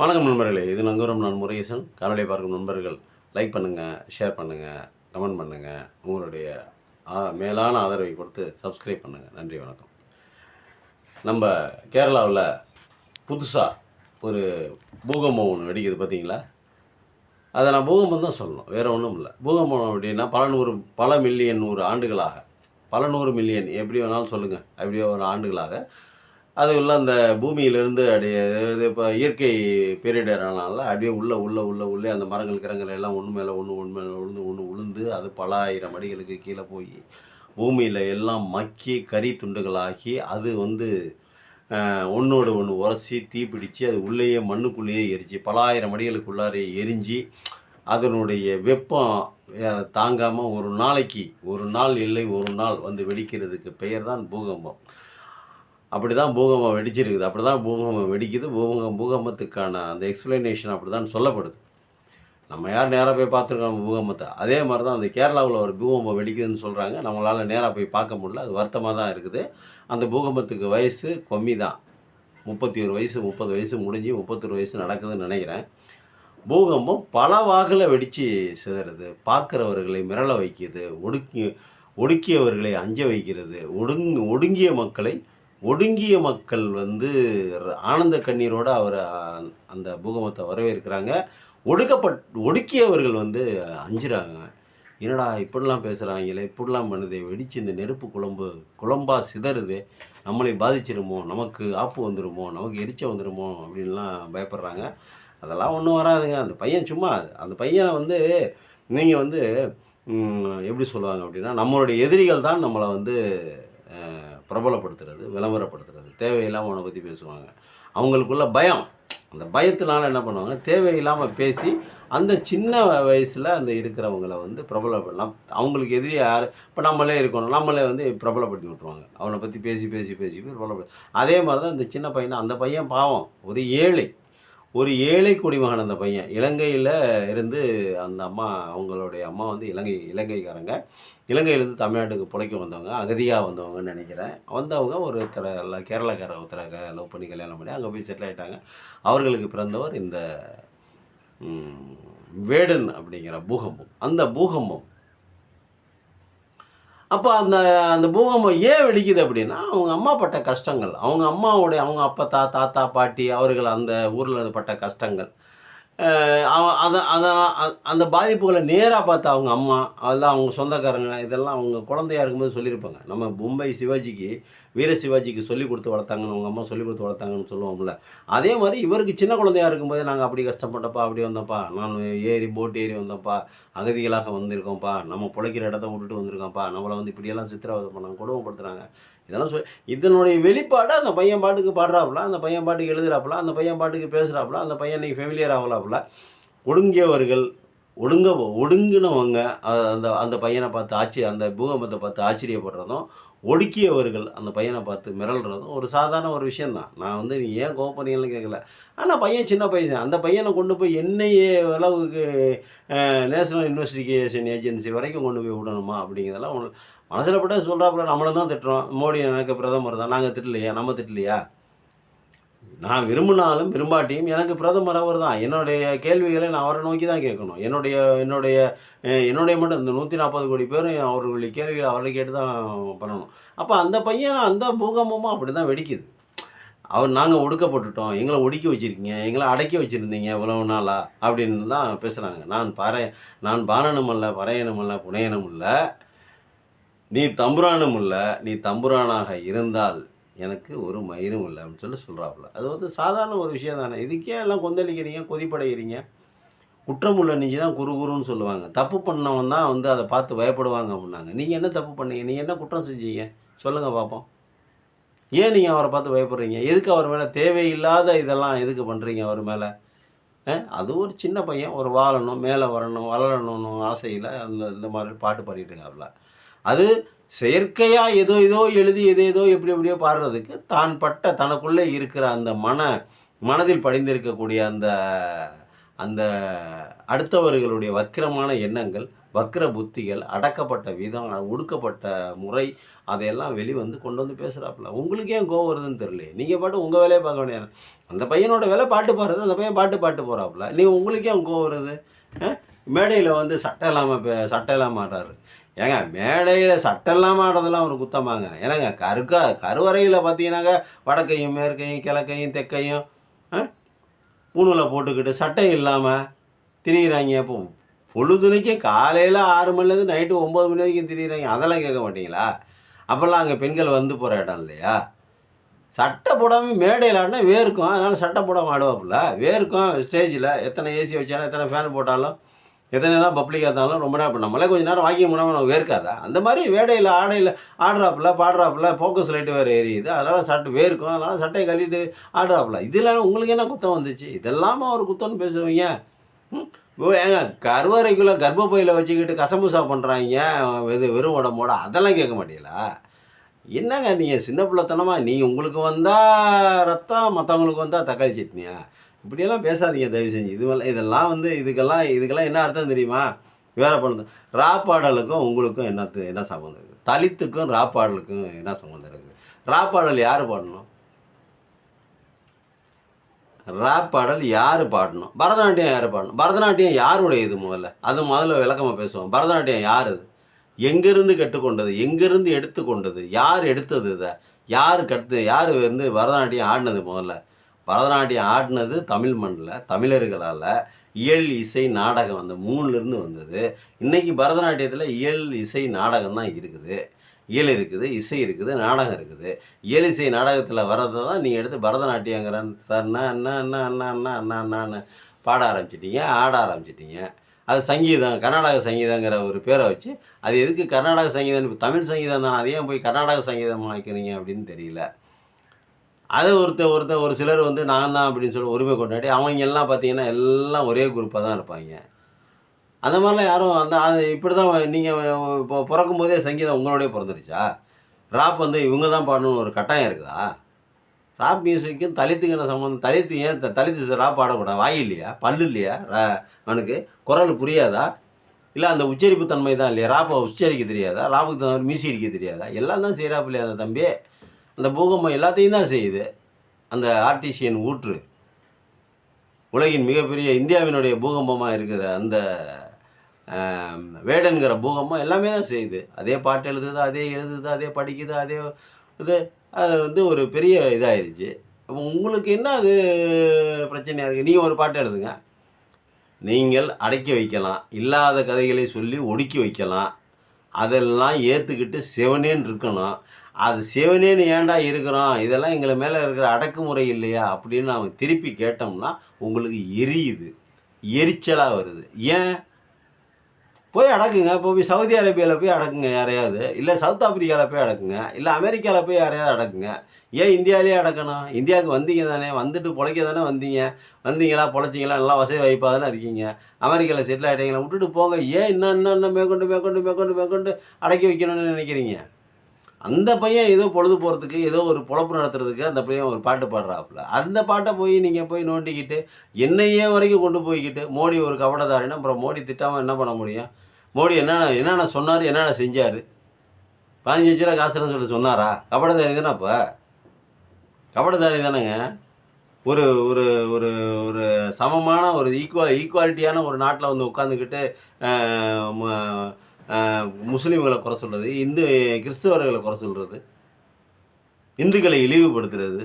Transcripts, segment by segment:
வணக்கம் நண்பர்களே, இது நங்கூரம். நான் முருகேசன். காணொளியை பார்க்கும் நண்பர்கள் லைக் பண்ணுங்கள், ஷேர் பண்ணுங்கள், கமெண்ட் பண்ணுங்கள். உங்களுடைய மேலான ஆதரவை கொடுத்து சப்ஸ்கிரைப் பண்ணுங்கள். நன்றி, வணக்கம். நம்ம கேரளாவில் புதுசாக ஒரு பூகம்பம் ஒன்று வெடிக்குது பார்த்தீங்களா? அதை நான் பூகம்பம் தான் சொல்லணும், வேறு ஒன்றும் இல்லை. பூகம்பம் அப்படின்னா பல மில்லியன் 100 ஆண்டுகளாக, பல 100 மில்லியன் எப்படி வேணாலும் சொல்லுங்கள், அப்படியே ஒரு ஆண்டுகளாக அது உள்ள அந்த பூமியிலிருந்து அப்படியே இது இப்போ இயற்கை பேரிடரானால அப்படியே உள்ளே அந்த மரங்கள் கிரங்கள் எல்லாம் ஒன்று மேலே ஒன்று உளுந்து அது பல ஆயிரம் அடிகளுக்கு கீழே போய் பூமியில் எல்லாம் மக்கி கறி துண்டுகளாகி அது ஒன்றோடு ஒன்று உரசி தீப்பிடித்து அது உள்ளேயே மண்ணுக்குள்ளேயே எரிச்சு பல ஆயிரம் அடிகளுக்குள்ளாரே எரிஞ்சு அதனுடைய வெப்பம் தாங்காமல் ஒரு நாள் இல்லை ஒரு நாள் வெடிக்கிறதுக்கு பெயர் தான் பூகம்பம். அப்படி தான் பூகம்பம் வெடிச்சிருக்குது. அப்படி தான் பூகம்பம் வெடிக்குது. பூகம்பத்துக்கான அந்த எக்ஸ்ப்ளனேஷன் அப்படி தான் சொல்லப்படுது. நம்ம யார் நேராக போய் பார்த்துருக்கோம் பூகம்பத்தை? அதே மாதிரி தான் அந்த கேரளாவில் ஒரு பூகம்பம் வெடிக்குதுன்னு சொல்கிறாங்க. நம்மளால் நேராக போய் பார்க்க முடியல. அது வருத்தமாக தான் இருக்குது. அந்த பூகம்பத்துக்கு வயசு கம்மி தான், 31 வயசு, 30 வயசு முடிஞ்சு 31 வயசு நடக்குதுன்னு நினைக்கிறேன். பூகம்பம் பல வாகில் வெடித்து சிதறுது. பார்க்குறவர்களை மிரள வைக்கிது, ஒடுக்கியவர்களை அஞ்ச வைக்கிறது, ஒடுங்கிய மக்கள் ஆனந்த கண்ணீரோடு அந்த பூகம்பத்தை வரவேற்கிறாங்க. ஒடுக்கியவர்கள் அஞ்சுறாங்க. என்னடா இப்படிலாம் பேசுகிறாங்களே, இப்படிலாம் பண்ணுதே, வெடித்து இந்த நெருப்பு குழம்பாக சிதறுது, நம்மளை பாதிச்சிருமோ, நமக்கு ஆப்பு வந்துடுமோ, நமக்கு எரிச்சல் வந்துடுமோ அப்படின்லாம் பயப்படுறாங்க. அதெல்லாம் ஒன்றும் வராதுங்க. அந்த பையன் சும்மா அந்த பையனை நீங்கள் எப்படி சொல்லுவாங்க அப்படின்னா, நம்மளுடைய எதிரிகள் தான் நம்மளை பிரபலப்படுத்துறது, விளம்பரப்படுத்துறது. தேவையில்லாமல் அவனை பற்றி பேசுவாங்க. அவங்களுக்குள்ள பயம், அந்த பயத்தினால என்ன பண்ணுவாங்க, தேவையில்லாமல் பேசி அந்த சின்ன வயசில் இருக்கிறவங்கள பிரபலப்படலாம். அவங்களுக்கு எதிரி யார், இப்போ நம்மளே இருக்கணும், நம்மளே பிரபலப்படுத்தி விட்ருவாங்க. அவனை பற்றி பேசி பிரபலப்படுத்தி. அதே மாதிரி தான் இந்த சின்ன பையனை, அந்த பையன் பாவம் ஒரு ஏழை குடிமகன். அந்த பையன் இலங்கையில் இருந்து, அந்த அவங்களுடைய அம்மா இலங்கைக்காரங்க. இலங்கையிலேருந்து தமிழ்நாட்டுக்கு பிழைக்க வந்தவங்க, அகதியாக வந்தவங்கன்னு நினைக்கிறேன். வந்தவங்க கேரளாக்கார ஒருத்தரை லவ் பண்ணி கல்யாணம் பண்ணி அங்கே போய் செட்டில் ஆகிட்டாங்க. அவர்களுக்கு பிறந்தவர் இந்த வேடன் அப்படிங்கிற பூகம்பம். அந்த பூகம்பம் அப்போ அந்த பூகம்பம் ஏன் வெடிக்குது அப்படின்னா, அவங்க அம்மா பட்ட கஷ்டங்கள், அவங்க அப்பா தாத்தா பாட்டி அவர்கள் அந்த ஊரில் பட்ட கஷ்டங்கள், அந்த பாதிப்புகளை நேராக பார்த்து அவங்க அம்மா, அதெல்லாம் அவங்க சொந்தக்காரங்க, இதெல்லாம் அவங்க குழந்தையாக இருக்கும்போது சொல்லியிருப்பாங்க. நம்ம மும்பை வீர சிவாஜிக்கு சொல்லிக் கொடுத்து வளர்த்தாங்கன்னு, அவங்க அம்மா சொல்லிக் கொடுத்து வளர்த்தாங்கன்னு சொல்லுவோம்ல. அதே மாதிரி இவருக்கு சின்ன குழந்தையாக இருக்கும்போதே, நாங்கள் அப்படி கஷ்டப்பட்டப்பா, அப்படி வந்தோம்ப்பா, நான் போட் ஏறி வந்தோம்ப்பா, அகதிகளாக வந்திருக்கோம்ப்பா, நம்ம பிழைக்கிற இடத்த விட்டுட்டு வந்திருக்கோம்ப்பா, நம்மளை இப்படியெல்லாம் சித்திரவதை பண்ணாங்க, கொடுமைப்படுத்துகிறாங்க, இதெல்லாம் இதனுடைய வெளிப்பாடு அந்த பையன் பாட்டுக்கு பாடுறாப்புல, அந்த பையன் பாட்டுக்கு எழுதுறாப்புல, அந்த பையன் பாட்டுக்கு பேசுகிறாப்புல, அந்த பையன் இன்றைக்கி ஃபெமிலியர் ஆகலாப்புல. ஒடுங்கியவர்கள், ஒடுங்கினவங்க அந்த பையனை பார்த்து அந்த பூகம்பத்தை பார்த்து ஆச்சரியப்படுறதும், ஒடுக்கியவர்கள் அந்த பையனை பார்த்து மிரள்றதும் ஒரு சாதாரண ஒரு விஷயந்தான். நான் நீ ஏன் கோவப்படுறீங்கன்னு கேட்கல. ஆனால் பையன் சின்ன பையன், அந்த பையனை கொண்டு போய் என்ஐஏ அளவுக்கு நேஷனல் இன்வெஸ்டிகேஷன் ஏஜென்சி வரைக்கும் கொண்டு போய் விடணுமா அப்படிங்கிறதெல்லாம் மனசில் பட்ட சொல்கிறாப்புல. நம்மளை தான் திட்டுறோம், மோடி எனக்கு பிரதமர் தான், நாங்கள் திட்டலையா, நம்ம திட்டலையா? நான் விரும்பினாலும் விரும்பாட்டியும் எனக்கு பிரதமர் அவர் தான். என்னுடைய கேள்விகளை நான் அவரை நோக்கி தான் கேட்கணும். என்னுடைய மட்டும் இந்த 140 கோடி பேரும் அவர்களுடைய கேள்விகளை அவரை கேட்டு தான் பண்ணணும். அப்போ அந்த பையன், அந்த பூகம்பமும் அப்படி தான் வெடிக்குது. நாங்கள் ஒடுக்கப்பட்டுட்டோம், எங்களை ஒடுக்கி வச்சுருக்கீங்க, எங்களை அடக்கி வச்சுருந்தீங்க இவ்வளவு நாளா அப்படின்னு தான் பேசுகிறாங்க. நான் பாணனும் அல்ல, பறையனும் அல்ல, புனையனும் இல்லை, நீ தம்புரானும் இல்லை, நீ தம்புரானாக இருந்தால் எனக்கு ஒரு மயிரும் இல்லை அப்படின்னு சொல்கிறாப்புல. அது சாதாரண ஒரு விஷயம் தானே. இதுக்கே எல்லாம் கொந்தளிக்கிறீங்க, கொதிப்படைகிறீங்க? குற்றம் உள்ள நெஞ்சு தான் குறுன்னு சொல்லுவாங்க. தப்பு பண்ணவன் தான் அதை பார்த்து பயப்படுவாங்க அப்படின்னாங்க. நீங்கள் என்ன தப்பு பண்ணீங்க? நீங்கள் என்ன குற்றம் செஞ்சீங்க சொல்லுங்கள் பார்ப்போம். ஏன் நீங்கள் அவரை பார்த்து பயப்படுறீங்க? எதுக்கு அவர் மேலே தேவையில்லாத இதெல்லாம் எதுக்கு பண்ணுறீங்க அவர் மேலே? அது ஒரு சின்ன பையன், ஒரு வாழணும், மேலே வரணும், வளரணும்னு ஆசையில் இந்த மாதிரி பாட்டு பாடிட்டு இருக்காப்புல. அது செயற்கையாக ஏதோ எழுதி எப்படியோ பாடுறதுக்கு, தான் பட்ட தனக்குள்ளே இருக்கிற அந்த மனதில் படிந்திருக்கக்கூடிய அந்த அடுத்தவர்களுடைய வக்கிரமான எண்ணங்கள், வக்ர புத்திகள், அடக்கப்பட்ட விதம், ஒடுக்கப்பட்ட முறை அதையெல்லாம் வெளிவந்து கொண்டு வந்து பேசுறாப்புல. உங்களுக்கு ஏன் கோவம் வருதுன்னு தெரியலையே! நீங்க பாட்டுக்கு உங்க வேலைய பார்க்க வேண்டியது தானே. அந்த பையனோட வேலை பாட்டு பாடுறது. அந்த பையன் பாட்டு போறாப்புல. உங்களுக்கு ஏன் கோவம் வருது? அ மேடையில வந்து சட்டை இல்லாம ஆடுறாரு. ஏங்க மேடையில சட்டை இல்லாம ஆடுறதெல்லாம் ஒரு குத்தமாங்க? ஏனங்க கருவறையில பார்த்தீங்கன்னாங்க, வடக்கையும், மேற்கையும், கிழக்கையும், தெற்கையும் அ பூணூல போட்டுக்கிட்டு சட்டை இல்லாம திரியிறாய்ங்க. இப்போ பொழுதன்னைக்கும் காலையில 6 மணிலேருந்து நைட்டு 9 மணி வரைக்கும் திரியிறாய்ங்க. அதெல்லாம் கேட்க மாட்டீங்களா? அப்பல்லாம் அங்க பெண்கள் வந்து போற இடம் இல்லையா? சட்டை போடாம மேடையில ஆடுனா வேர்க்கும். அதனால சட்டை போடாம ஆடுவாப்புல. வேர்க்கும் ஸ்டேஜில எத்தனை ஏசி வச்சாலும், எத்தனை ஃபேன் போட்டாலும், எத்தனை தான் பப்ளிக்கா இருந்தாலும் ரொம்ப நேரம் இப்ப நம்மளே கொஞ்ச நேரம் வாக்கிங் பண்ணாம நமக்கு வேர்க்காதா? அந்த மாரி மேடையில ஆடுறாப்புல, பாடுறாப்புல, ஃபோக்கஸ் லைட் வேற எரியுது. அதனால வேர்க்கும். அதனால சட்டைய கழட்டிட்டு ஆடுறாப்புல. இதுல உங்களுக்கு என்ன குத்தம் வந்துச்சு? இதெல்லாமா ஒரு குத்தம்னு பேசுவீங்க? ம். ஏங்க கருவறைக்குள்ள கர்ப்பப்பையில வச்சுக்கிட்டு கசமுசா பண்றாய்ங்க. வெறும் உடம்போட. அதெல்லாம் கேட்க மாட்டீங்களா? என்னங்க நீங்க சின்ன பிள்ளைத்தனமா உங்களுக்கு வந்தா ரத்தம், மத்தவங்களுக்கு வந்தா தக்காளி சட்னியா? இப்படியெல்லாம் பேசாதீங்க தயவு செஞ்சு. இதெல்லாம் வந்து இதுக்கெல்லாம் என்ன அர்த்தம் தெரியுமா? வேற பண்ணுது. ரா பாடலுக்கும் உங்களுக்கும் என்ன சம்மந்தம் இருக்கு? தலித்துக்கும் ரா பாடலுக்கும் என்ன சம்மந்தம் இருக்கு? ரா பாடல் யாரு பாடணும்? ராப் பாடல் யாரு பாடணும்? பரதநாட்டியம் யாரு பாடணும்? பரதநாட்டியம் யாருடைய இது முதல்ல? அது முதல்ல விளக்கமா பேசுவோம். பரதநாட்டியம் யாரு அது? எங்கிருந்து கற்றுக்கொண்டது? எங்கிருந்து எடுத்துக்கொண்டது? யார் எடுத்தது இத? யாரு வந்து பரதநாட்டியம் ஆடுனது முதல்ல? பரதநாட்டியம் ஆடுனது தமிழ் மண்ல, தமிழர்களால. இயல், இசை, நாடகம் அந்த 3லிருந்து வந்தது. இன்னைக்கு பரதநாட்டியத்தில இயல், இசை, நாடகம் தான் இருக்குது. இயல் இருக்குது, இசை இருக்குது, நாடகம் இருக்குது. இயல், இசை, நாடகத்தில வர்றத தான் நீங்க எடுத்து பரதநாட்டியங்கிற தன்னா அண்ணா அண்ணா அண்ணா அண்ணா அண்ணா அண்ணான்னு பாட ஆரம்பிச்சுட்டீங்க, ஆட ஆரம்பிச்சுட்டீங்க. அது சங்கீதம், கர்நாடக சங்கீதங்கிற ஒரு பேர வச்சு, அது எதுக்கு கர்நாடக சங்கீதம் தமிழ் சங்கீதம் தான, அத ஏன் போய் கர்நாடக சங்கீதமா ஆக்கிறீங்க அப்படின்னு தெரியல. அது ஒரு சிலர் வந்து நான் தான் அப்படின்னு சொல்லி உரிமை கொண்டாடி, அவங்க எல்லாம் பார்த்தீங்கன்னா, எல்லாம் ஒரே குரூப்பா தான் இருப்பாய்ங்க. அந்த மாரிலாம் யாரும் அது இப்படிதான் நீங்க இப்போ பொறக்கும்போதே சங்கீதம் உங்களோடயே பொறந்துருச்சா? ராப் வந்து இவங்க தான் பாடணும்னு ஒரு கட்டாயம் இருக்குதா? ராப் மியூசிக்கும் தலித்துக்கு என்ன சம்மந்தம்? தலித்து ஏன் தலித்து ராப் பாடக்கூடாது? வாய் இல்லையா? பல்லு இல்லையா? அவனுக்கு குரல் புரியாதா? இல்ல அந்த உச்சரிப்பு தன்மை தான் இல்லையா? ராப்ப உச்சரிக்க தெரியாதா? ராப்புக்கு தகுந்த மாரி மியூசிக் அடிக்க தெரியாதா? எல்லாம் தான் செய்றாப்புல அந்த தம்பி. அந்த பூகம்பம் எல்லாத்தையும் தான் செய்யுது. அந்த ஆர்டிசியன் ஊற்று. உலகின் மிகப்பெரிய இந்தியாவினுடைய பூகம்பமா இருக்கிற அந்த வேடன்கிற பூகம்பம் எல்லாமே தான் செய்யுது. அதே பாட்டு எழுதுது, அதே எழுதுது, அதே படிக்குது, அதே இது அது வந்து ஒரு பெரிய இதாயிருச்சு. அப்போ உங்களுக்கு என்ன அது பிரச்சனையா இருக்கு? நீங்க ஒரு பாட்டு எழுதுங்க. நீங்கள் அடக்கி வைக்கலாம். இல்லாத கதைகளை சொல்லி ஒடுக்கி வைக்கலாம். அதெல்லாம் ஏத்துக்கிட்டு சிவனேன்னு இருக்கணும். அது சிவனேன்னு ஏன்டா இருக்கிறோம்? இதெல்லாம் எங்கள மேல இருக்கிற அடக்குமுறை இல்லையா? அப்படின்னு நாம திருப்பி கேட்டோம்னா, உங்களுக்கு எரியுது. எரிச்சலா வருது. ஏன்? போய் அடக்குங்க. போய் சவுதி அரேபியால போய் அடக்குங்க யாரையாவது. இல்ல சவுத் ஆப்பிரிக்கால போய் அடக்குங்க. இல்ல அமெரிக்கால போய் யாரையாவது அடக்குங்க. ஏன் இந்தியாவிலேயே அடக்கணும்? இந்தியாவுக்கு வந்தீங்க தானே, வந்துட்டு பொழைக்க தானே வந்தீங்க. வந்தீங்களா, பொழைச்சிங்களா, நல்லா வசதி வாய்ப்பா தானே இருக்கீங்க. அமெரிக்கால செட்டில் ஆயிட்டீங்களா, விட்டுட்டு போங்க. ஏன் இன்னும் மேற்கொண்டு அடக்கி வைக்கணும்னு நினைக்கிறீங்க? அந்த பையன் ஏதோ பொழுது போறதுக்கு, ஏதோ ஒரு பொழப்பு நடத்துறதுக்கு அந்த பையன் ஒரு பாட்டு பாடுறாப்புல. அந்த பாட்ட நீங்க போய் நோண்டிக்கிட்டு, என்னையே வரைக்கும் கொண்டு போய்க்கிட்டு, மோடி ஒரு கபடதாரின்னா, அப்புறம் மோடி திட்டாம என்ன பண்ண முடியும்? மோடி என்னென்ன சொன்னாரு, என்னென்ன செஞ்சாரு? 15,00,000 காசு தரேன்னு சொல்லி சொன்னாரா? கபடதாரி தானே அப்ப? கபடதாரி தானேங்க. ஒரு ஒரு ஒரு ஒரு சமமான ஒரு ஈக்குவாலிட்டியான ஒரு நாட்ல வந்து உட்காந்துக்கிட்டு, அ ம அ முஸ்லீம்கள குறை சொல்றது, கிறிஸ்தவர்கள குறை சொல்றது, இந்துக்களை இழிவுபடுத்துறது,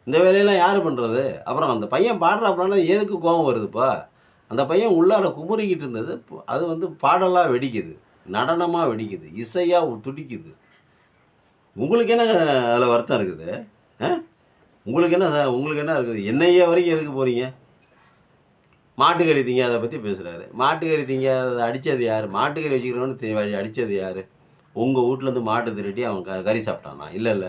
இந்த வேலையெல்லாம் யாரு பண்றது? அப்புறம் அந்த பையன் பாடுறாப்புலன்னா எதுக்கு கோவம் வருதுப்பா? அந்த பையன் உள்ளார குமுறிக்கிட்டு இருந்தது, அது வந்து பாடலா வெடிக்குது. நடனமா வெடிக்குது. இசையா துடிக்குது. உங்களுக்கு என்ன அதுல வருத்தம் இருக்குது? அ? உங்களுக்கு என்ன இருக்குது? என்னைய வரைக்கும் எதுக்கு போறீங்க? மாட்டுக்கறி திங்காத பத்தி பேசுறாரு. மாட்டுக்கறி திங்காதத அடிச்சது யாரு? மாட்டுக்கறி வச்சுக்கிறவன அடிச்சது யாரு? உங்க வூட்லருந்து மாட்ட திருடி அவன் கறி சாப்பிட்டானா? இல்லல்ல.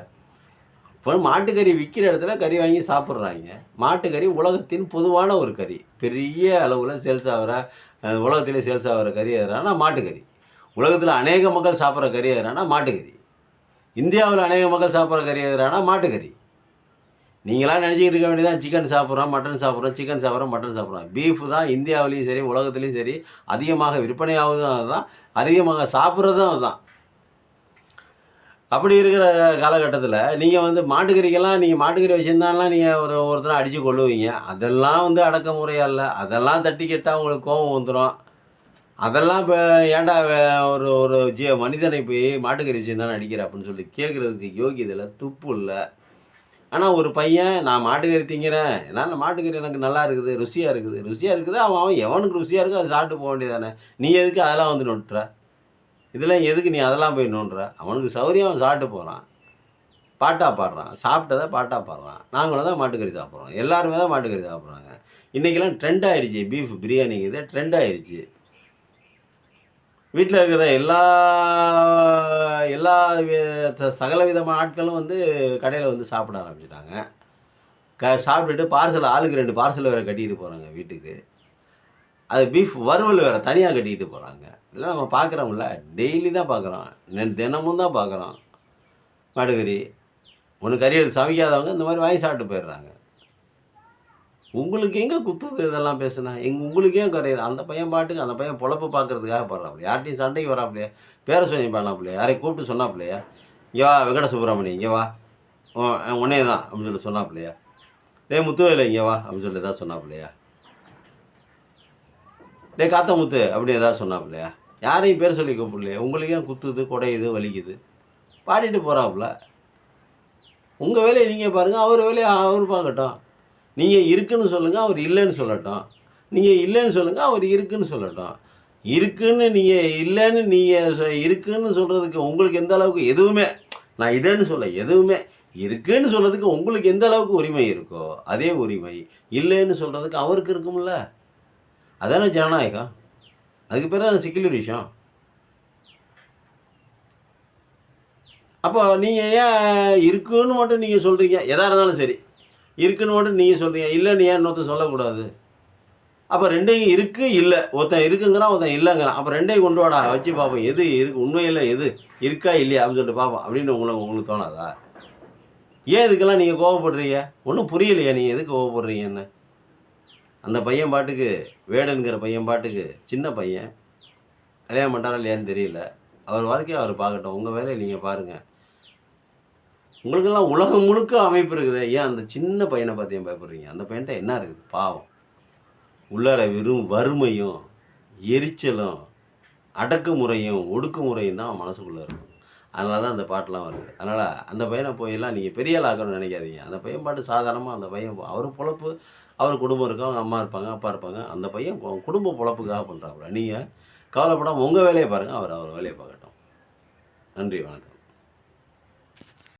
இப்போ மாட்டுக்கறி விக்கிற இடத்துல கறி வாங்கி சாப்பிடுறாய்ங்க. மாட்டுக்கறி உலகத்தின் பொதுவான ஒரு கறி. பெரிய அளவுல சேல்ஸ் ஆகுற உலகத்திலே சேல்ஸ் ஆகுற கறி எதுனா மாட்டுக்கறி. உலகத்தில அநேக மக்கள் சாப்பிடுற கறி எதுனா மாட்டுக்கறி. இந்தியாவுல அநேக மக்கள் சாப்பிடுற கறி எதுனா மாட்டுக்கறி. நீங்களா நினச்சிக்கிட்டு இருக்க வேண்டியதான் சிக்கன் சாப்பிட்றோம், மட்டன் சாப்பிட்றோம், சிக்கன் சாப்பிட்றோம், மட்டன் சாப்பிட்றோம். பீஃப் தான் இந்தியாவிலயும் சரி, உலகத்திலயும் சரி அதிகமாக விற்பனையாவதும் அதுதான். அதிகமாக சாப்பிட்றதும் அதுதான். அப்படி இருக்கிற காலகட்டத்தில, நீங்க வந்து மாட்டுக்கறிக்கெல்லாம் நீங்க மாட்டுக்கறி வச்சிருந்தாலாம் நீங்க ஒருத்தர அடிச்சு கொல்லுவீங்க. அதெல்லாம் வந்து அடக்குமுறையா இல்ல. அதெல்லாம் தட்டி கேட்டா உங்களுக்கு கோவம் வந்துரும். அதெல்லாம் இப்ப ஏன்டா ஒரு ஒரு மனிதனை போய் மாட்டுக்கறி வச்சிருந்தானே அடிக்கிற அப்படின்னு சொல்லி கேட்கறதுக்கு யோகியதை இல்ல, துப்பு இல்ல. ஆனா ஒரு பையன் நான் மாட்டுக்கறி திங்கிறேன். ஏன்னா மாட்டுக்கறி எனக்கு நல்லா இருக்குது, ருசியா இருக்குது. ருசியா இருக்குது அவன் அவன் எவனுக்கு ருசியா இருக்கோ அத சாப்பிட்டு போ வேண்டியது தானே. நீ எதுக்கு அதெல்லாம் வந்து நொட்டுற? இதெல்லாம் எதுக்கு நீ அதெல்லாம் போய் நோண்டுற? அவனுக்கு சௌரியம் அவன் சாப்பிட்டு போறான். பாட்டா பாடுறான். சாப்பிட்டத பாட்டா பாடுறான். நாங்களும் தான் மாட்டுக்கறி சாப்பிடுறோம். எல்லாருமே தான் மாட்டுக்கறி சாப்பிடுறாங்க. இன்னைக்கெல்லாம் ட்ரெண்ட் ஆயிடுச்சு. பீஃப் பிரியாணிங்கிறது ட்ரெண்ட் ஆயிடுச்சு. வீட்ல இருக்கிற எல்லா எல்லா வி சகல விதமான ஆட்களும் வந்து கடையில வந்து சாப்பிட ஆரம்பிச்சுட்டாங்க. சாப்பிட்டுட்டு பார்சல் ஆளுக்கு 2 பார்சல் வேற கட்டிட்டு போறாங்க வீட்டுக்கு. அது பீஃப் வறுவல் வேற தனியா கட்டிட்டு போறாங்க. இதெல்லாம் நம்ம பார்க்குறோம்ல. டெய்லி தான் பார்க்குறோம். தினமும் தான் பார்க்குறோம். மாட்டுக்கறி. ஒண்ணு கறி எடுத்து சமைக்காதவங்க இந்த மாரி வாங்கி சாப்பிட்டு போயிடுறாங்க. உங்களுக்கு எங்க குத்துது இதெல்லாம் பேசுனா? உங்களுக்கு ஏன் குறையுது? அந்த பையன் பாட்டுக்கு அந்த பையன் பொழப்பு பார்க்கறதுக்காக பாடுறாப்லயா? யார்ட்டயும் சண்டைக்கு வராப்லயா? பேர சொல்லி பாடுனாப்லயா? யாரையும் கூப்பிட்டு சொன்னாப்லயா? "இங்க வா வெங்கட சுப்பிரமணி இங்க வா. உன்னைய தான்" அப்படின்னு சொல்லி சொன்னாப்லயா? "டேய் முத்துவேலு இங்க வா" அப்படின்னு சொல்லி ஏதாவது சொன்னாப்லயா? "டேய் காத்தமுத்து" அப்படின்னு ஏதாவது சொன்னாப்லயா? யாரையும் பேர் சொல்லி கூப்பிடலையே. உங்களுக்கு ஏன் குத்துது, குடையுது, வலிக்குது? பாடிட்டு போறாப்ல. உங்க வேலைய நீங்க பாருங்க. அவர் வேலைய அவரு பார்க்கட்டும். நீங்க இருக்குன்னு சொல்லுங்க, அவர் இல்லன்னு சொல்லட்டும். நீங்க இல்லன்னு சொல்லுங்க, அவர் இருக்குன்னு சொல்லட்டும். இருக்குன்னு நீங்க இல்லன்னு நீங்க இருக்குன்னு சொல்றதுக்கு உங்களுக்கு எந்த அளவுக்கு எதுவுமே நான் இல்லன்னு சொல்ல, எதுவுமே இருக்குன்னு சொல்றதுக்கு உங்களுக்கு எந்த அளவுக்கு உரிமை இருக்கோ, அதே உரிமை இல்லன்னு சொல்றதுக்கு அவருக்கு இருக்கும்ல. அதானே ஜனநாயகம். அதுக்கு பேரு தான் செக்யுலரிசம். அப்போ நீங்க ஏன் இருக்குன்னு மட்டும் நீங்க சொல்றீங்க? எதா இருந்தாலும் சரி. இருக்குன்னு மட்டும் நீங்க சொல்றீங்க. இல்லன்னு ஏன் இன்னொருத்தன் சொல்லக்கூடாது? அப்ப 2யும் இருக்கு, இல்ல. ஒருத்தன் இருக்குங்கிறான், ஒருத்தன் இல்லங்கிறான். அப்ப 2யும் கொண்டு வாடா வச்சு பார்ப்போம். எது இருக்கு உண்மையில எது இருக்கா, இல்லையா அப்படின்னு சொல்லிட்டு பார்ப்போம். அப்படின்னு உங்களுக்கு தோணாதா? ஏன் இதுக்கெல்லாம் நீங்க கோவப்படுறீங்க? ஒண்ணும் புரியலையே நீங்க எதுக்கு கோவப்படுறீங்கன்னு? அந்த பையன் பாட்டுக்கு வேடன்கிற பையன் பாட்டுக்கு சின்ன பையன். கல்யாணம் பண்ணிட்டாரா இல்லையான்னு தெரியல. அவர் வாழ்க்கைய அவர் பார்க்கட்டும். உங்க வேலைய நீங்க பாருங்க. உங்களுக்கெல்லாம் உலகம் முழுக்க அமைப்பு இருக்குதே. ஏன் அந்த சின்ன பையன பார்த்து ஏன் பயப்படுறீங்க? அந்த பையன்ட்ட என்ன இருக்குது? பாவம். உள்ளார வெறும் வறுமையும், எரிச்சலும், அடக்குமுறையும், ஒடுக்குமுறையும் தான் அவன் மனசுக்குள்ள இருக்கும். அதனால தான் அந்த பாட்டெல்லாம் வருது. அதனால அந்த பையன போயெல்லாம் நீங்க பெரிய ஆள் ஆக்கணும்னு நெனைக்காதீங்க. அந்த பையன் பாட்டு சாதாரணமா அந்த பையன் அவரு பொழப்பு, அவர் குடும்பம் இருக்கும். அவங்க அம்மா இருப்பாங்க, அப்பா இருப்பாங்க. அந்த பையன் குடும்ப பொழப்புக்காக பண்றாப்புல. நீங்க கவலைப்படாம உங்க வேலைய பாருங்க. அவர் அவர் வேலைய பார்க்கட்டும். நன்றி, வணக்கம்.